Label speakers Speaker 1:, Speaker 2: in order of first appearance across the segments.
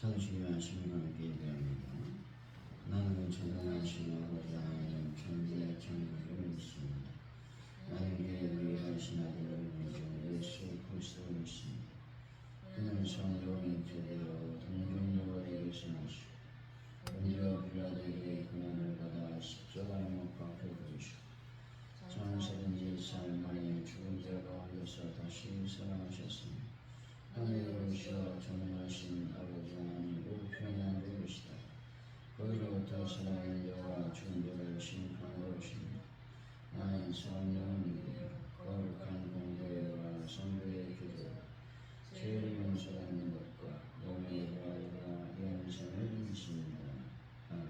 Speaker 1: 성심하신 함께 예배합니다. 나는 전능하신 아버지 하나님 천지의 천국을 믿습니다. 나는 그의 위하신 아들을 믿어 예수 그리스도를 믿습니다. 그는 성령이 되어 동정녀가 되게 생하시고 본디오 빌라도에게 고난을 받아 십자가에 못 박혀 죽으시고 장사된 지 3일 만에 죽은 자 가운데서 다시 살아나셨습니다. 하늘에 오시어 전능하신 아버지 하나님으로 평양 되시다. 거기로부터 살아있는 자와 죽은 자를 심판하러 오십니다. 나는 성령을 믿으며 거룩한 공교회와 성도의 교제와 죄를 용서받는 것과 몸의 부활과 영생을 믿습니다. 아멘.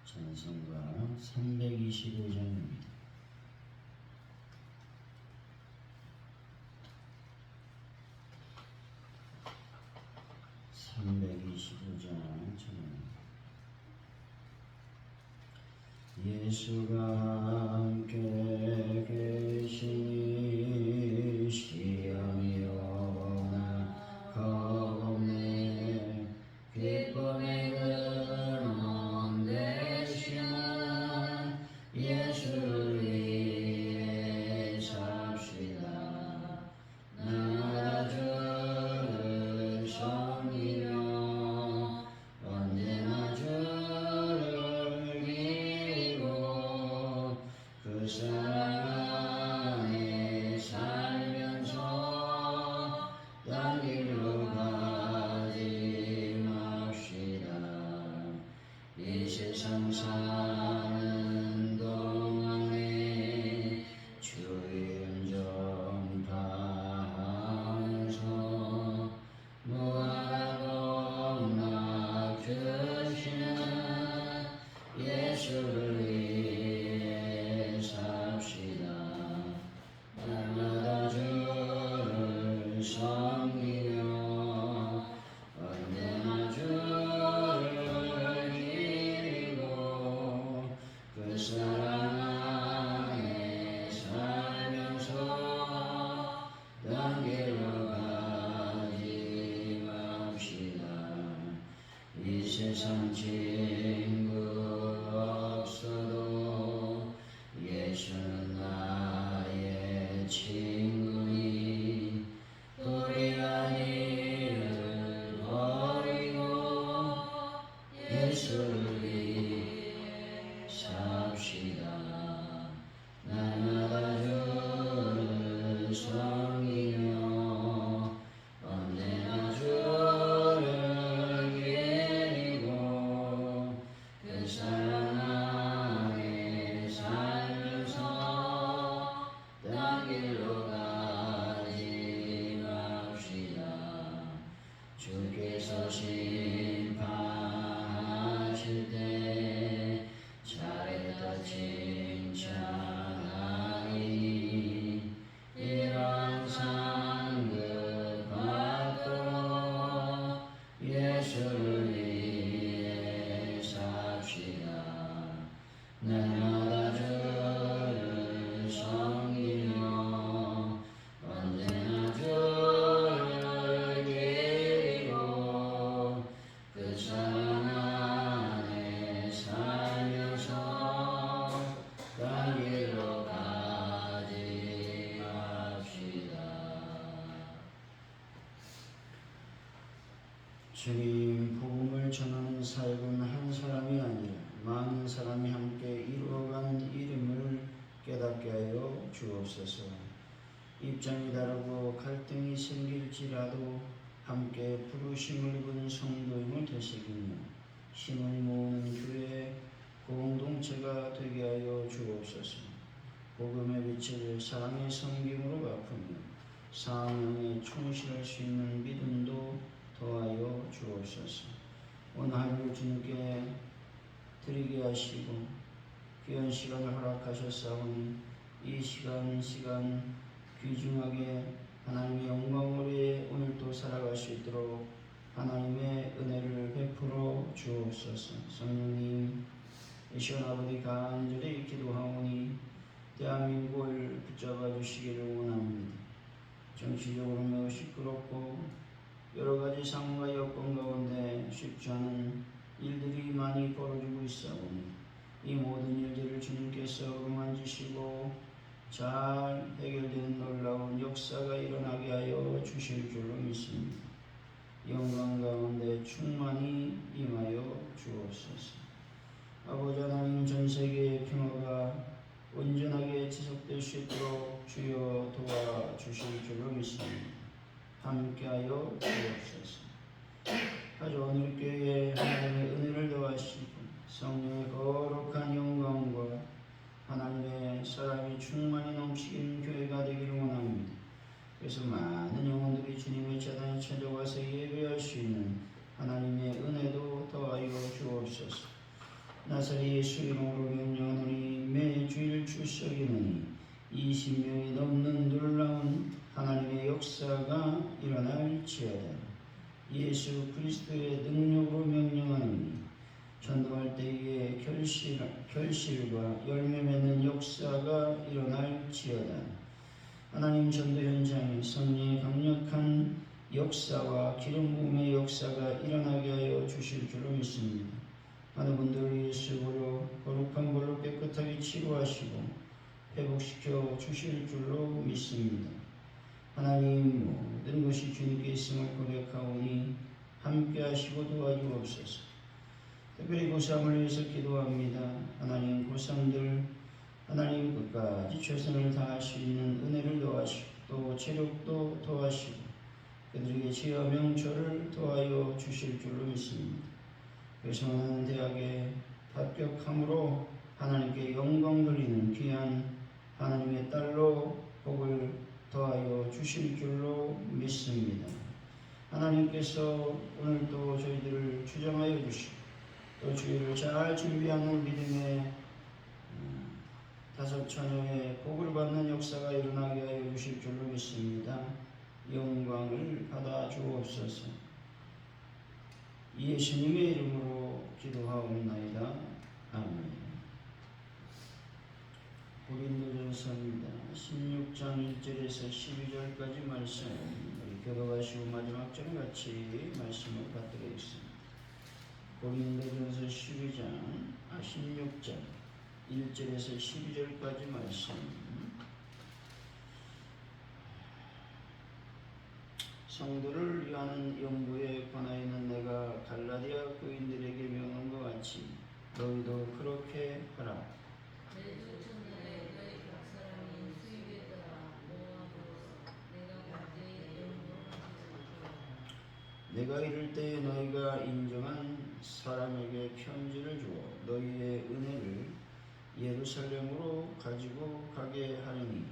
Speaker 1: 찬송가 325장입니다. 325장 찬양합니다. 예수가 함께 계시니 시험이 오나 겁없네. 기쁨의 근원 되시는 예수를 위해 삽시다. 날마다 주를 섬기며 언제나 주를 기리고 그 사랑 안에 살면서 딴 길로 가지 맙시다. 이 세상 사는 동안에 주의 은정 받아서 무하고 맡으시는 예수를 위해 삽시다. 날마다 주를 섬기며 언제나 주를 기리고 그 사랑 안에 살면서 딴 길로 가지 맙시다. 이 세상 친구 없어도 예수는 나의 친구니 불의한 일을 버리고 예수를 위해 삽시다. 날마다 주를 섬기며 언제나 주를 기리고 그 사랑 안에 살면서 딴 길로 가지 맙시다. 주께서 심판하실 때 잘했다 칭찬하리니 이러한 상급 받도록 예수를 위해 삽시다. 날마다 주를 섬기며 언제나 주를 기리고 그 사랑 안에 살면서 딴 길로 가지 맙시다. 주님, 복음을 전하는 사역은 한 사람이 아니라 많은 사람이 함께 이루어가는 일임을 깨닫게 하여 주옵소서. 입장이 다르고 갈등이 생길지라도 함께 부르심을 입은 성도임을 되새기며 힘을 모으는 교회 공동체가 되게 하여 주옵소서. 복음의 빛을 사랑의 섬김으로 갚으며 사명에 충실할 수 있는 믿음도 더하여 주옵소서. 오늘 하루 주님께 드리게 하시고 귀한 시간을 허락하셨사오니 이 시간 귀중하게 하나님의 영광을 위해 오늘도 살아갈 수 있도록 하나님의 은혜를 베풀어 주옵소서. 성령님, 이 시간 아버지 간절히 기도하오니 대한민국을 붙잡아 주시기를 원합니다. 정치적으로 매우 시끄럽고 여러 가지 상황과 여건 가운데 쉽지 않은 일들이 많이 벌어지고 있사오니 이 모든 일들을 주님께서 어루만지시고 잘 해결되는 놀라운 역사가 일어나게 하여 주실 줄로 믿습니다. 영광 가운데 충만히 임하여 주옵소서. 아버지 하나님, 전 세계의 평화가 온전하게 지속될 수 있도록 주여 도와주실 줄로 믿습니다. 함께하여 주옵소서. 아주 오늘 교회에 하나님의 은혜를 더하시고 성령의 거룩한 영광과 하나님의 사랑이 충만히 넘치는 교회가 되기를 원합니다. 그래서 많은 영혼들이 주님의 재단에 찾아와서 예배할 수 있는 하나님의 은혜도 더하여 주옵소서. 나사렛 예수 이름으로 명령하노니 매주일 출석이느니 20명이 넘는 놀라운 하나님의 역사가 일어날지어다. 예수 그리스도의 능력으로 명령하노니 전도할 때에 결실과 열매 맺는 역사가 일어날지어다. 하나님, 전도 현장에 성령의 강력한 역사와 기름 부음의 역사가 일어나게 하여 주실 줄로 믿습니다. 많은 분들을 예수로 거룩한 걸로 깨끗하게 치료하시고 회복시켜 주실 줄로 믿습니다. 하나님, 모든 것이 주님께 있음을 고백하오니 함께 하시고 도와주옵소서. 특별히 고3을 위해서 기도합니다. 하나님, 고3들 하나님 끝까지 최선을 다할 수 있는 은혜를 더하시고 또 체력도 더하시고 그들에게 지혜와 명철을 더하여 주실 줄로 믿습니다. 그래서 하는 대학에 합격함으로 하나님께 영광 돌리는 귀한 하나님의 딸로 복을 더하여 주실 줄로 믿습니다. 하나님께서 오늘도 저희들을 주정하여 주시고 또 주의를 잘 준비하는 믿음의 다섯 처녀의 복을 받는 역사가 일어나게 하여 주실 줄로 믿습니다. 영광을 받아 주옵소서. 예수님의 이름으로 기도하옵나이다. 아멘. 고린도전서입니다. 16장 1절에서 12절까지 말씀, 우리 교도가시고 마지막 절 같이 말씀을 받들겠습니다. 고린도전서 16장 1절에서 12절까지 말씀. 성도를 위하는 연구에 관하여는 내가 갈라디아 교인들에게 명한 것 같이 너희도 그렇게 하라.
Speaker 2: 매주 첫날에 너희 각 사람이 수입에 따라 모아두어서 내가 그때에 연구하지 않고
Speaker 1: 내가 이를 때에 너희가 인정한 사람에게 편지를 주어 너희의 은혜를 예루살렘으로 가지고 가게 하리니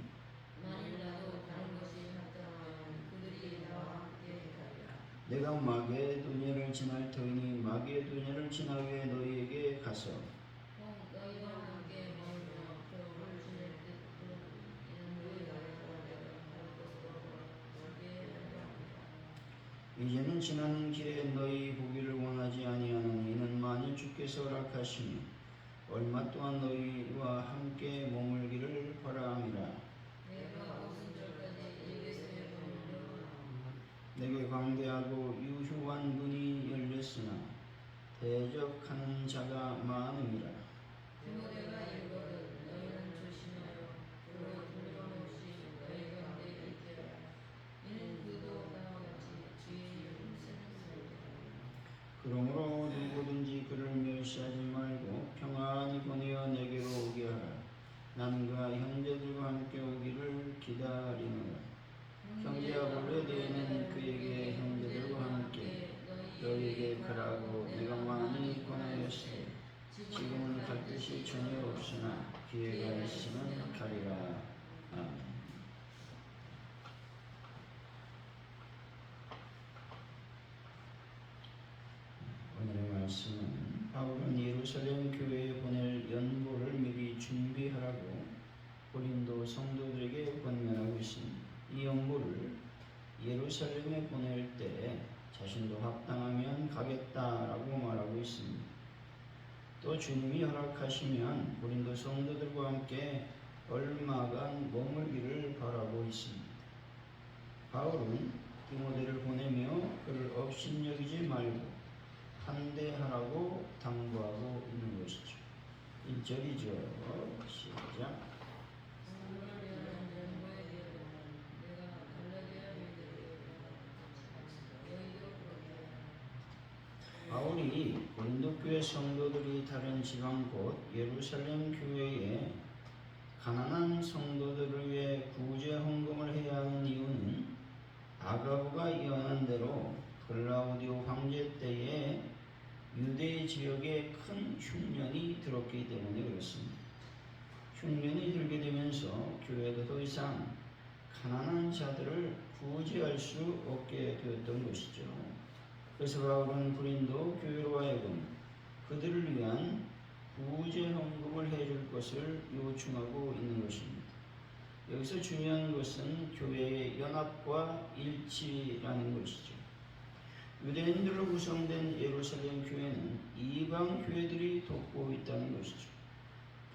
Speaker 2: 만일 나도 다른 것이 합당하면 그들이 나와 함께 가리라.
Speaker 1: 내가 마게도냐를 지날 터이니 마게도냐를 지나게 너희에게 가서
Speaker 2: 너희와 함께 머물며 교우를 지낼 때도 이는 너희가 내가 할 것으로 주게 하려 합니다.
Speaker 1: 이제는 지나는 길에 너희 보기를 원하지 아니하노니 이는 만일 주께서 허락하시니 얼마 동안 너희와 함께 머물기를 바람이라.
Speaker 2: 내가 오순절까지 에베소에 머물려
Speaker 1: 내게 광대하고 유효한 문이 열렸으나 대적하는 자가 많음이라.
Speaker 2: 디모데가 이르거든 너희는 조심하여 그로 돌려놓으시 너희 가운데 있게 하라. 이는 그도 나와 같이 주의 이름 쓰는 자이라.
Speaker 1: 그러므로 누구든지 그를 멸시하지 말고 평안히 보내어 내게로 오게 하라. 나는 그가 형제들과 함께 오기를 기다리노라. 형제와 본래되는 그에게 형제들과 함께 너희에게 가라고 내가 많이 권하였으되 지금은 갈 뜻이 전혀 없으나 기회가 있으면 가리라. 아멘. 오늘의 말씀은 바울은 예루살렘 교회에 보낼 연보를 미리 준비하라고 고린도 성도들에게 권면하고 있습니다. 이 연보를 예루살렘에 보낼 때 자신도 합당하면 가겠다라고 말하고 있습니다. 또 주님이 허락하시면 고린도 성도들과 함께 얼마간 머물기를 바라고 있습니다. 바울은 디모데를 보내며 그를 업신여기지 말고 환대하라고 당부하고 있는 것이죠. 1절이죠. 시작. 바울이 고린도 교회 성도들이 다른 지방 곧 예루살렘 교회에 가난한 성도들을 위해 구제 헌금을 해야 하는 이유는 아가부가 예언한 대로 글라우디오 황제 때에 유대 지역에 큰 흉년이 들었기 때문에 그렇습니다. 흉년이 들게 되면서 교회도 더 이상 가난한 자들을 구제할 수 없게 되었던 것이죠. 그래서 바울은 고린도 교회로 하여금 그들을 위한 구제 헌금을 해줄 것을 요청하고 있는 것입니다. 여기서 중요한 것은 교회의 연합과 일치라는 것이죠. 유대인들로 구성된 예루살렘 교회는 이방 교회들이 돕고 있다는 것이죠.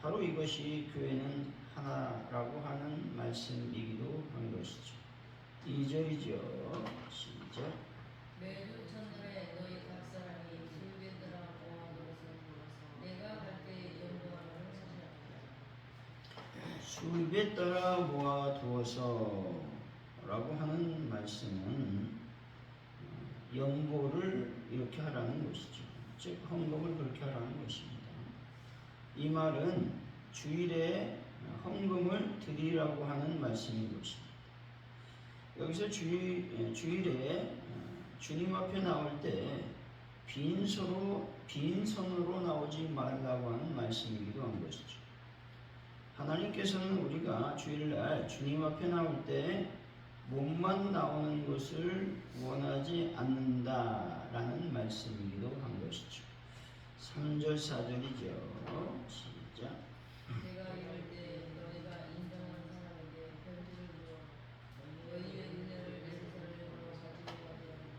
Speaker 1: 바로 이것이 교회는 하나라고 하는 말씀이기도 한 것이죠. 2절이죠. 시작.
Speaker 2: 매주 첫날에 너희 각 사람이 수입에 따라 모아두어서 내가 갈 때에 연구하는 사실이라.
Speaker 1: 수입에 따라 모아두어서 라고 하는 말씀은 연보를 이렇게 하라는 것이죠. 즉 헌금을 그렇게 하라는 것입니다. 이 말은 주일에 헌금을 드리라고 하는 말씀인 것입니다. 여기서 주일에 주님 앞에 나올 때 빈손으로 나오지 말라고 하는 말씀이기도 한 것이죠. 하나님께서는 우리가 주일날 주님 앞에 나올 때 몸만 나오는 것을 원하지 않는다라는 말씀이기도 한 것이죠. 3절 4절이죠. 시작.
Speaker 2: 내가 이럴 때 너희가 인정하는 사람에게 편지를 주어 너희의 은혜를 예루살렘으로 가지고 가게 하리니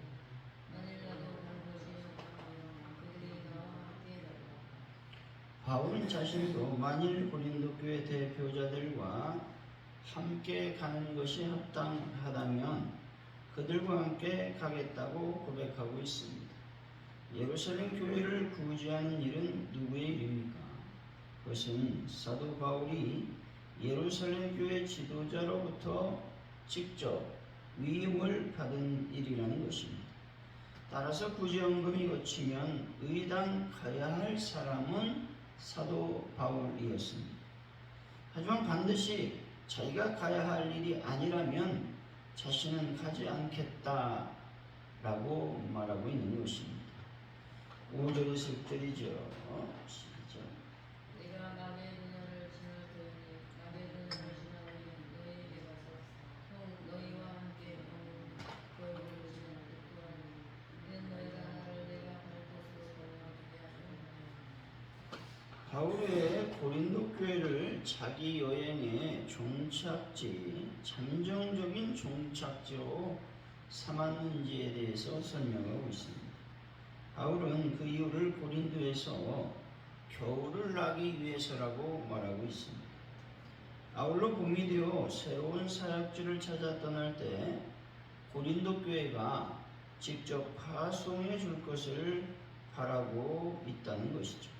Speaker 2: 만일 나도 가는 것이 없다면 그들이 나와 함께 가리라.
Speaker 1: 바울은 자신도 만일 고린도 교회 대표자들과 함께 가는 것이 합당하다면 그들과 함께 가겠다고 고백하고 있습니다. 예루살렘 교회를 구제하는 일은 누구의 일입니까? 그것은 사도 바울이 예루살렘 교회 지도자로부터 직접 위임을 받은 일이라는 것입니다. 따라서 구제헌금이 거치면 의당 가야 할 사람은 사도 바울이었습니다. 하지만 반드시 자기가 가야 할 일이 아니라면 자신은 가지 않겠다라고 말하고 있는 것입니다. 5절에서 6절이죠. 시작.
Speaker 2: 내가 낮에 그녀를 지날 터이니 낮에 그녀를 지나오니 너희에게 가서 너희와 함께 겨울을 지내는 뜻하니 이는 너희가 나를 내가 갈 곳으로 보내게 하시는
Speaker 1: 바울의 고린도 교회를 자기 여행의 종착지, 잠정적인 종착지로 삼았는지에 대해서 설명하고 있습니다. 바울은 그 이유를 고린도에서 겨울을 나기 위해서라고 말하고 있습니다. 아울러 봄이 되어 새로운 사역지를 찾아 떠날 때 고린도 교회가 직접 파송해 줄 것을 바라고 있다는 것이죠.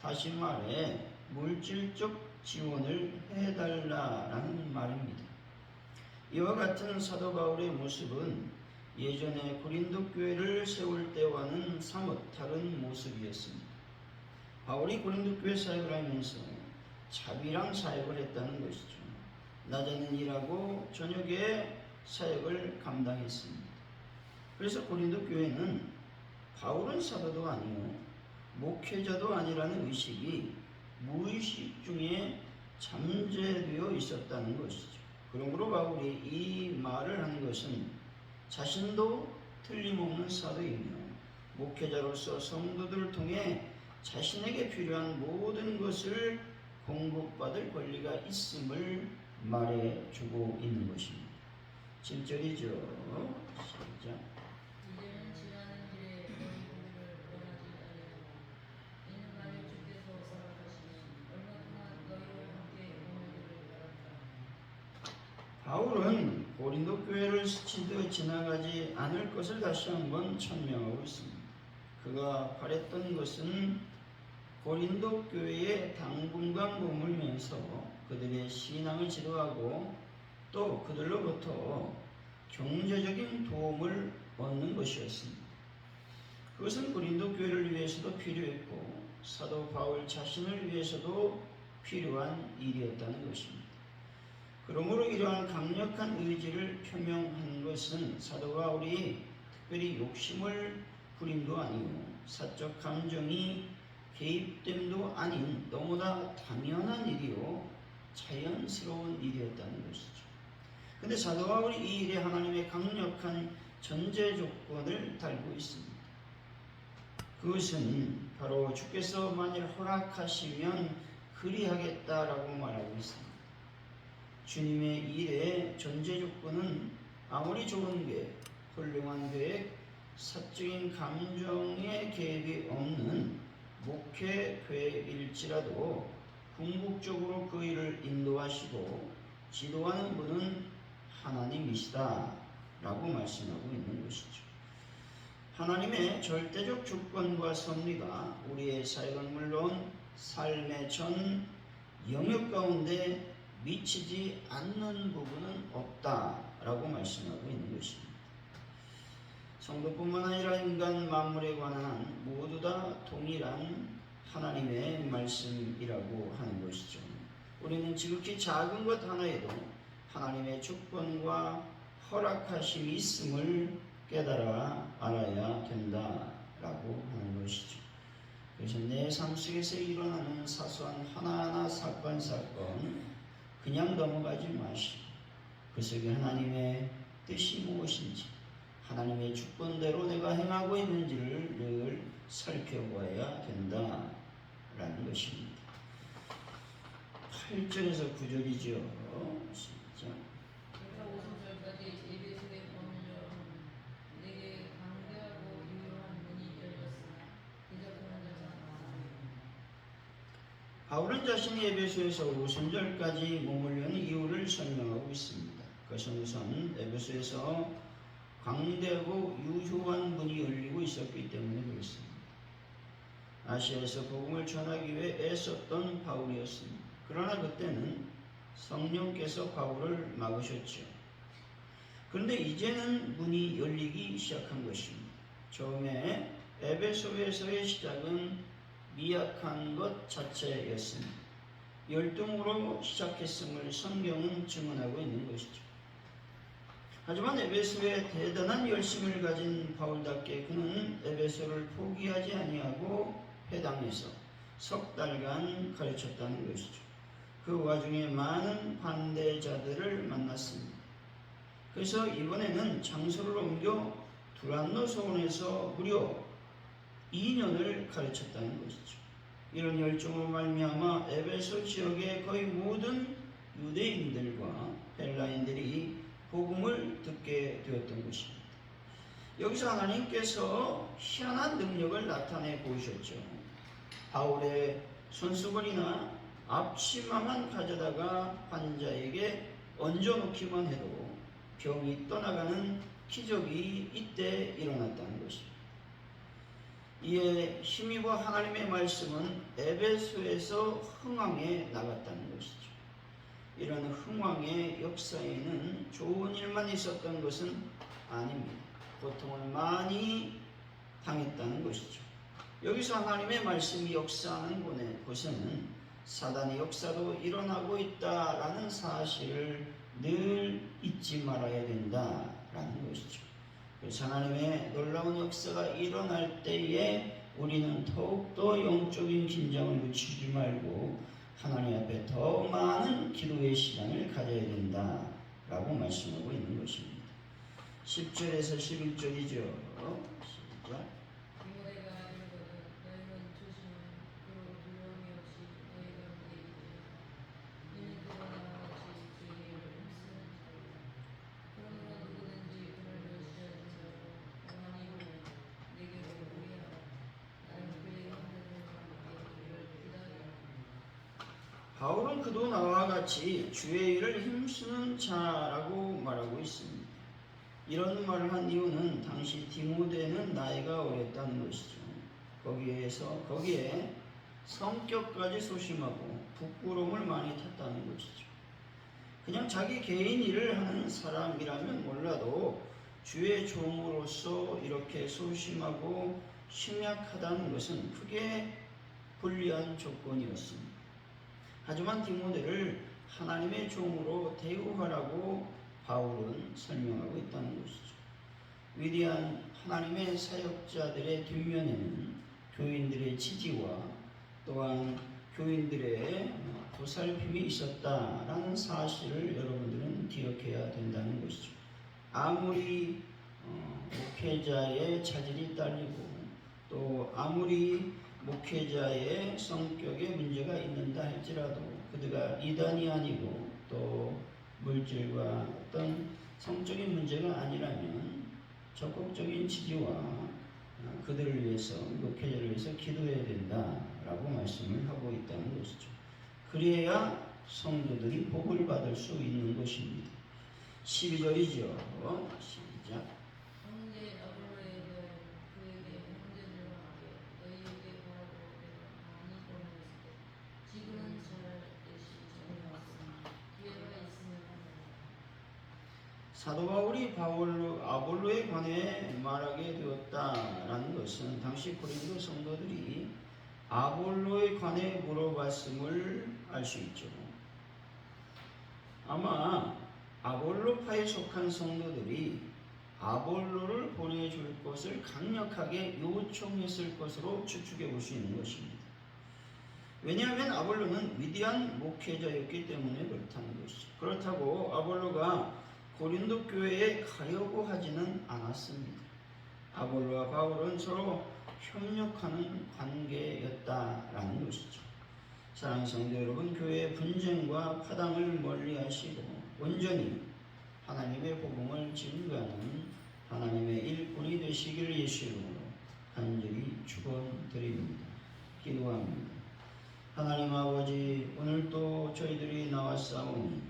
Speaker 1: 다시 말해 물질적 지원을 해달라라는 말입니다. 이와 같은 사도 바울의 모습은 예전에 고린도 교회를 세울 때와는 사뭇 다른 모습이었습니다. 바울이 고린도 교회 사역을 하면서 자비랑 사역을 했다는 것이죠. 낮에는 일하고 저녁에 사역을 감당했습니다. 그래서 고린도 교회는 바울은 사도도 아니요 목회자도 아니라는 의식이 무의식 중에 잠재되어 있었다는 것이죠. 그러므로 바울이 이 말을 한 것은 자신도 틀림없는 사도이며 목회자로서 성도들을 통해 자신에게 필요한 모든 것을 공급받을 권리가 있음을 말해주고 있는 것입니다. 7절이죠. 시작.
Speaker 2: 이제는 지나는 길에 너희 보기를 원하지 아니하고 이는 만일 주께서 허락하시면 얼마 동안 너희와 함께 머물기를 바란다.
Speaker 1: 바울은 고린도 교회 교회를 스치듯 지나가지 않을 것을 다시 한번 천명하고 있습니다. 그가 바랬던 것은 고린도 교회에 당분간 머물면서 그들의 신앙을 지도하고 또 그들로부터 경제적인 도움을 얻는 것이었습니다. 그것은 고린도 교회를 위해서도 필요했고 사도 바울 자신을 위해서도 필요한 일이었다는 것입니다. 그러므로 이러한 강력한 의지를 표명한 것은 사도 바울이 특별히 욕심을 부림도 아니고 사적 감정이 개입됨도 아닌 너무나 당연한 일이요 자연스러운 일이었다는 것이죠. 근데 사도 바울이 이 일에 하나님의 강력한 전제 조건을 달고 있습니다. 그것은 바로 주께서 만일 허락하시면 그리하겠다라고 말하고 있습니다. 주님의 일의 전제 조건은 아무리 좋은 계획, 훌륭한 계획, 사적인 감정의 개입이 없는 목회 계획일지라도 궁극적으로 그 일을 인도하시고 지도하는 분은 하나님이시다 라고 말씀하고 있는 것이죠. 하나님의 절대적 주권과 섭리가 우리의 사역은 물론 삶의 전 영역 가운데 미치지 않는 부분은 없다라고 말씀하고 있는 것입니다. 성도뿐만 아니라 인간 만물에 관한 모두 다 동일한 하나님의 말씀이라고 하는 것이죠. 우리는 지극히 작은 것 하나에도 하나님의 주권과 허락하심이 있음을 깨달아 알아야 된다라고 하는 것이죠. 그래서 내 삶 속에서 일어나는 사소한 하나하나 사건 그냥 넘어가지 마시고 그 속에 하나님의 뜻이 무엇인지 하나님의 주권대로 내가 행하고 있는지를 늘 살펴봐야 된다라는 것입니다. 8절에서 9절이죠. 시작. 바울은 자신이 에베소에서 5절까지 머물려는 이유를 설명하고 있습니다. 그것은 우선 에베소에서 광대하고 유효한 문이 열리고 있었기 때문에 그렇습니다. 아시아에서 복음을 전하기 위해 애썼던 바울이었습니다. 그러나 그때는 성령께서 바울을 막으셨죠. 그런데 이제는 문이 열리기 시작한 것입니다. 처음에 에베소에서의 시작은 미약한 것 자체였습니다. 열등으로 시작했음을 성경은 증언하고 있는 것이죠. 하지만 에베소에 대단한 열심을 가진 바울답게 그는 에베소를 포기하지 아니하고 회당에서 석 달간 가르쳤다는 것이죠. 그 와중에 많은 반대자들을 만났습니다. 그래서 이번에는 장소를 옮겨 두란노 소원에서 무려 2년을 가르쳤다는 것이죠. 이런 열정으로 말미암아 에베소 지역의 거의 모든 유대인들과 헬라인들이 복음을 듣게 되었던 것입니다. 여기서 하나님께서 희한한 능력을 나타내 보이셨죠. 바울의 손수건이나 앞치마만 가져다가 환자에게 얹어놓기만 해도 병이 떠나가는 기적이 이때 일어났다는 것입니다. 이에 힘입어 하나님의 말씀은 에베소에서 흥왕에 나갔다는 것이죠. 이런 흥왕의 역사에는 좋은 일만 있었던 것은 아닙니다. 고통을 많이 당했다는 것이죠. 여기서 하나님의 말씀이 역사하는 곳에는 사단의 역사도 일어나고 있다라는 사실을 늘 잊지 말아야 된다라는 것이죠. 그래서 하나님의 놀라운 역사가 일어날 때에 우리는 더욱더 영적인 긴장을 늦추지 말고 하나님 앞에 더 많은 기도의 시간을 가져야 된다라고 말씀하고 있는 것입니다. 10절에서 11절이죠. 시작. 바울은 그도 나와 같이 주의 일을 힘쓰는 자라고 말하고 있습니다. 이런 말을 한 이유는 당시 디모데는 나이가 어렸다는 것이죠. 거기에 성격까지 소심하고 부끄러움을 많이 탔다는 것이죠. 그냥 자기 개인 일을 하는 사람이라면 몰라도 주의 종으로서 이렇게 소심하고 심약하다는 것은 크게 불리한 조건이었습니다. 하지만 디모데를 하나님의 종으로 대우하라고 바울은 설명하고 있다는 것이죠. 위대한 하나님의 사역자들의 뒷면에는 교인들의 지지와 또한 교인들의 보살핌이 있었다라는 사실을 여러분들은 기억해야 된다는 것이죠. 아무리 목회자의 차질이 딸리고 또 아무리 목회자의 성격에 문제가 있는다 할지라도 그들가 이단이 아니고 또 물질과 어떤 성적인 문제가 아니라면 적극적인 지지와 그들을 위해서, 목회자를 위해서 기도해야 된다라고 말씀을 하고 있다는 것이죠. 그래야 성도들이 복을 받을 수 있는 것입니다. 12절이죠. 시작.
Speaker 2: 형제 아볼로에게 그에게 형제들과 함께 너희에게 바라고 내가 많이 권유했을 때 지금은 잘 되시 전에 왔으나 기회가 있으면 하노라.
Speaker 1: 사도 바울이 아볼로에 관해 말하게 되었다라는 것은 당시 고린도 성도들이 아볼로에 관해 물어봤음을 알 수 있죠. 아마 아볼로파에 속한 성도들이 아볼로를 보내줄 것을 강력하게 요청했을 것으로 추측해 볼 수 있는 것입니다. 왜냐하면 아볼로는 위대한 목회자였기 때문에 그렇다는 것이죠. 그렇다고 아볼로가 고린도 교회에 가려고 하지는 않았습니다. 아볼로와 바울은 서로 협력하는 관계였다라는 것이죠. 사랑하는 성도 여러분, 교회의 분쟁과 파당을 멀리하시고 온전히 하나님의 복음을 증거하는 하나님의 일꾼이 되시기를 예수 이름으로 간절히 축원드립니다. 기도합니다. 하나님 아버지, 오늘도 저희들이 나왔사오니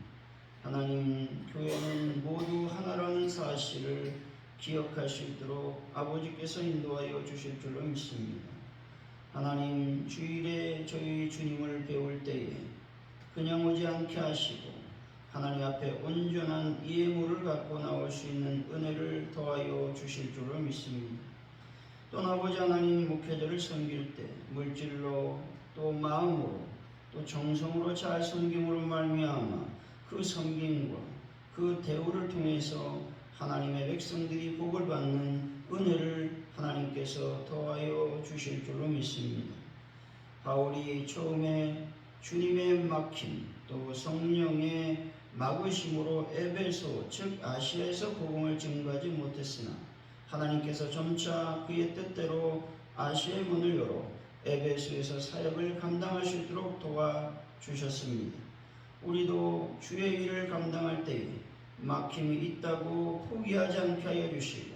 Speaker 1: 하나님, 교회는 모두 하나라는 사실을 기억할 수 있도록 아버지께서 인도하여 주실 줄로 믿습니다. 하나님, 주일에 저희 주님을 배울 때에 그냥 오지 않게 하시고 하나님 앞에 온전한 예물을 갖고 나올 수 있는 은혜를 더하여 주실 줄로 믿습니다. 또 아버지 하나님, 목회자를 섬길 때 물질로 또 마음으로 또 정성으로 잘 섬김으로 말미암아 그 섬김과 그 대우를 통해서 하나님의 백성들이 복을 받는 은혜를 하나님께서 더하여 주실 줄로 믿습니다. 바울이 처음에 주님의 막힘 또 성령의 막으심으로 에베소 즉 아시아에서 복음을 증거하지 못했으나 하나님께서 점차 그의 뜻대로 아시아의 문을 열어 에베소에서 사역을 감당할 수 있도록 도와주셨습니다. 우리도 주의 일을 감당할 때에 막힘이 있다고 포기하지 않게 하여 주시고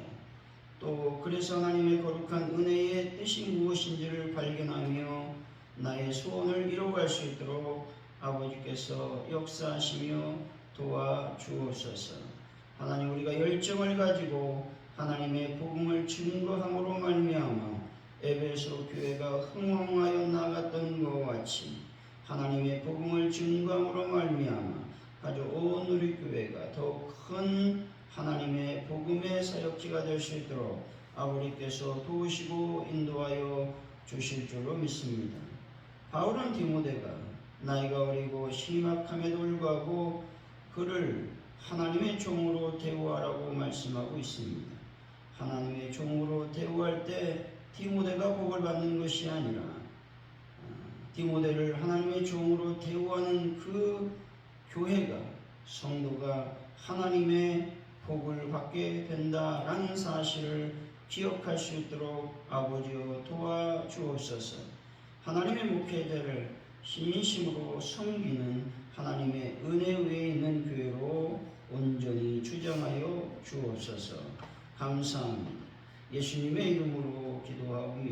Speaker 1: 또 그래서 하나님의 거룩한 은혜의 뜻이 무엇인지를 발견하며 나의 소원을 이루어갈 수 있도록 아버지께서 역사하시며 도와주옵소서. 하나님, 우리가 열정을 가지고 하나님의 복음을 증거함으로 말미암아 에베소 교회가 흥왕하여 나갔던 것과 같이 하나님의 복음을 증거함으로 말미암아 아주 온 우리 교회가 더욱 큰 하나님의 복음의 사역지가 될 수 있도록 아버지께서 도우시고 인도하여 주실 줄로 믿습니다. 바울은 디모데가 나이가 어리고 심약함에도 불구하고 그를 하나님의 종으로 대우하라고 말씀하고 있습니다. 하나님의 종으로 대우할 때 디모데가 복을 받는 것이 아니라 디모데를 하나님의 종으로 대우하는 그 교회가, 성도가 하나님의 복을 받게 된다라는 사실을 기억할 수 있도록 아버지여 도와주옵소서. 하나님의 목회자를 신심으로 섬기는 하나님의 은혜 위에 있는 교회로 온전히 주장하여 주옵소서. 감사합니다. 예수님의 이름으로 기도하오며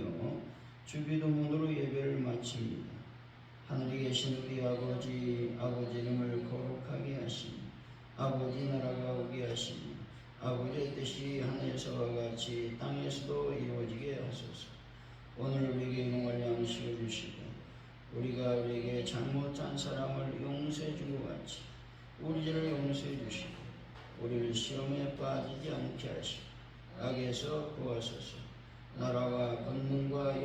Speaker 1: 주기도문으로 예배를 마칩니다. 하늘에 계신 우리 아버지 이름을 거룩하게 하시며 아버지 나라가 오게 하시며 아버지의 뜻이 하늘에서와 같이 땅에서도 이루어지게 하소서. 오늘 우리에게 일용할 양식을 주시고 우리가 우리에게 잘못한 사람을 용서해 준 것 같이 우리 죄를 용서해 주시고 우리를 시험에 빠지지 않게 하시고 악에서 구하소서. 나라와 권능과